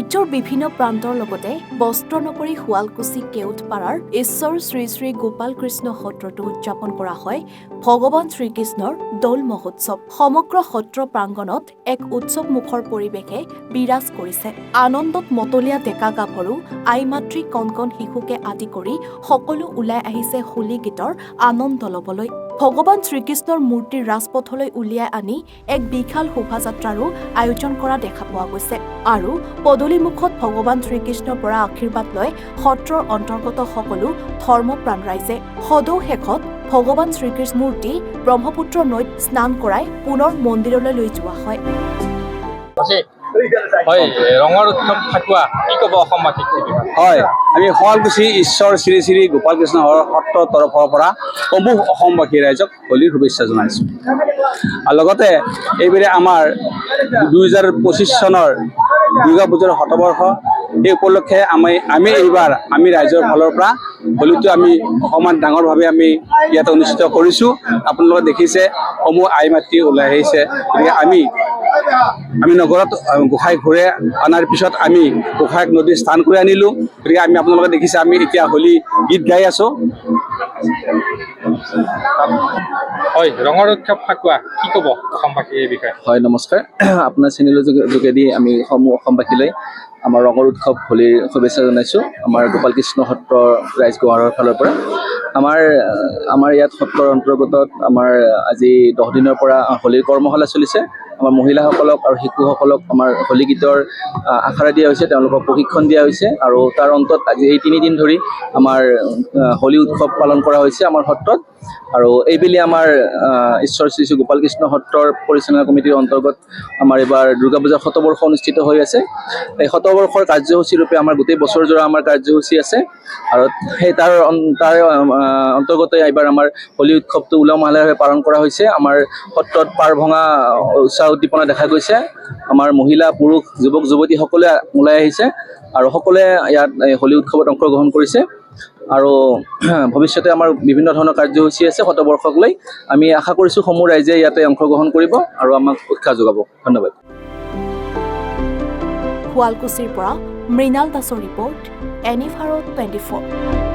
ৰাজ্যৰ বিভিন্ন প্ৰান্তৰ লগতে বস্ত্ৰনগৰী শুৱালকুছি কেওটপাৰাৰ ঈশ্বৰ শ্ৰী শ্ৰী গোপাল কৃষ্ণ সত্ৰতো উদযাপন কৰা হয় ভগৱান শ্ৰীকৃষ্ণৰ দৌল মহোৎসৱ। সমগ্ৰ সত্ৰ প্ৰাংগণত এক উৎসৱমুখৰ পৰিৱেশে বিৰাজ কৰিছে। আনন্দত মতলীয়া ডেকা গাভৰু, আই মাতৃ কণ কণ শিশুকে আদি কৰি সকলো ওলাই আহিছে হোলী গীতৰ আনন্দ ল'বলৈ। ভগৱান শ্ৰীকৃষ্ণৰ মূৰ্তি ৰাজপথলৈ উলিয়াই আনি এক বিশাল শোভাযাত্ৰাৰো আয়োজন কৰা দেখা পোৱা গৈছে। আৰু পদূলিমুখত ভগৱান শ্ৰীকৃষ্ণৰ পৰা আশীৰ্বাদ লৈ সত্ৰৰ অন্তৰ্গত সকলো ধৰ্মপ্ৰাণ ৰাইজে সদৌ শেষত ভগৱান শ্ৰীকৃষ্ণ মূৰ্তি ব্ৰহ্মপুত্ৰ নৈত স্নান কৰাই পুনৰ মন্দিৰলৈ লৈ যোৱা হয়। ৰঙৰ উৎসৱ ফাকুৱা কি ক'ব অসমবাসীক? হয়, আমি শুৱালকুছি ঈশ্বৰ শ্ৰী শ্ৰী গোপাল কৃষ্ণ সত্ৰৰ তৰফৰ পৰা সমূহ অসমবাসী ৰাইজক হোলীৰ শুভেচ্ছা জনাইছোঁ। আৰু লগতে এইবাৰে আমাৰ 2025 চনৰ দুৰ্গা পূজাৰ শতবৰ্ষ, এই উপলক্ষে আমি এইবাৰ ৰাইজৰ ফালৰ পৰা হোলীটো আমি অকণমান ডাঙৰভাৱে আমি ইয়াত অনুষ্ঠিত কৰিছোঁ। আপোনালোকে দেখিছে সমূহ আই মাতৃ ওলাই আহিছে। গতিকে আমি নগৰত গোসাঁই ঘূৰে অনাৰ পিছত আমি গোসাঁইক নদীত স্নান কৰি আনিলোঁ। গতিকে আপোনালোকে দেখিছে আমি এতিয়া হোলী গীত গাই আছোঁ। হয়, ৰঙৰ উৎসৱ ফাকুৱা কি ক'ব অসমবাসীৰ এই বিষয়ে? হয়, নমস্কাৰ। আপোনাৰ চেনেলৰ যোগেদি আমি সমূহ অসমবাসীলৈ আমাৰ ৰঙৰ উৎসৱ হোলীৰ শুভেচ্ছা জনাইছোঁ। আমাৰ গোপাল কৃষ্ণ সত্ৰৰ ৰাইজগোহাৰৰ ফালৰ পৰা আমাৰ ইয়াত সত্ৰৰ অন্তৰ্গত আমাৰ আজি 10 দিনৰ পৰা হোলীৰ কৰ্মশালা চলিছে। আমাৰ মহিলাসকলক আৰু শিশুসকলক আমাৰ হোলী গীতৰ আখৰা দিয়া হৈছে, তেওঁলোকক প্ৰশিক্ষণ দিয়া হৈছে। আৰু তাৰ অন্তত আজি এই 3 দিন ধৰি আমাৰ হোলী উৎসৱ পালন কৰা হৈছে আমাৰ সত্ৰত। আৰু এইবেলি আমাৰ ঈশ্বৰ শ্ৰী শ্ৰী গোপাল কৃষ্ণ সত্ৰৰ পৰিচালনা কমিটিৰ অন্তৰ্গত আমাৰ এইবাৰ দুৰ্গা পূজাৰ শতবৰ্ষ অনুষ্ঠিত হৈ আছে। এই শতবৰ্ষৰ কাৰ্যসূচী ৰূপে আমাৰ গোটেই বছৰজোৰা আমাৰ কাৰ্যসূচী আছে। আৰু সেই তাৰ অন্তৰ্গতে এইবাৰ আমাৰ হোলী উৎসৱটো উলহ মালহেৰে পালন কৰা হৈছে। আমাৰ সত্ৰত পাৰ ভঙা উৎসাহ উদ্দীপনা দেখা গৈছে। আমাৰ মহিলা, পুৰুষ, যুৱক যুৱতী সকলোৱে ওলাই আহিছে আৰু সকলোৱে ইয়াত হোলী উৎসৱত অংশগ্ৰহণ কৰিছে। আৰু ভৱিষ্যতে আমাৰ বিভিন্ন ধৰণৰ কাৰ্যসূচী আছে শতবৰ্ষক লৈ। আমি আশা কৰিছোঁ সমূহ ৰাইজে ইয়াতে অংশগ্ৰহণ কৰিব আৰু আমাক উৎসাহ যোগাব। ধন্যবাদ। শুৱালকুছিৰ পৰা মৃণাল দাসৰ ৰিপৰ্ট, NE Bharat 24।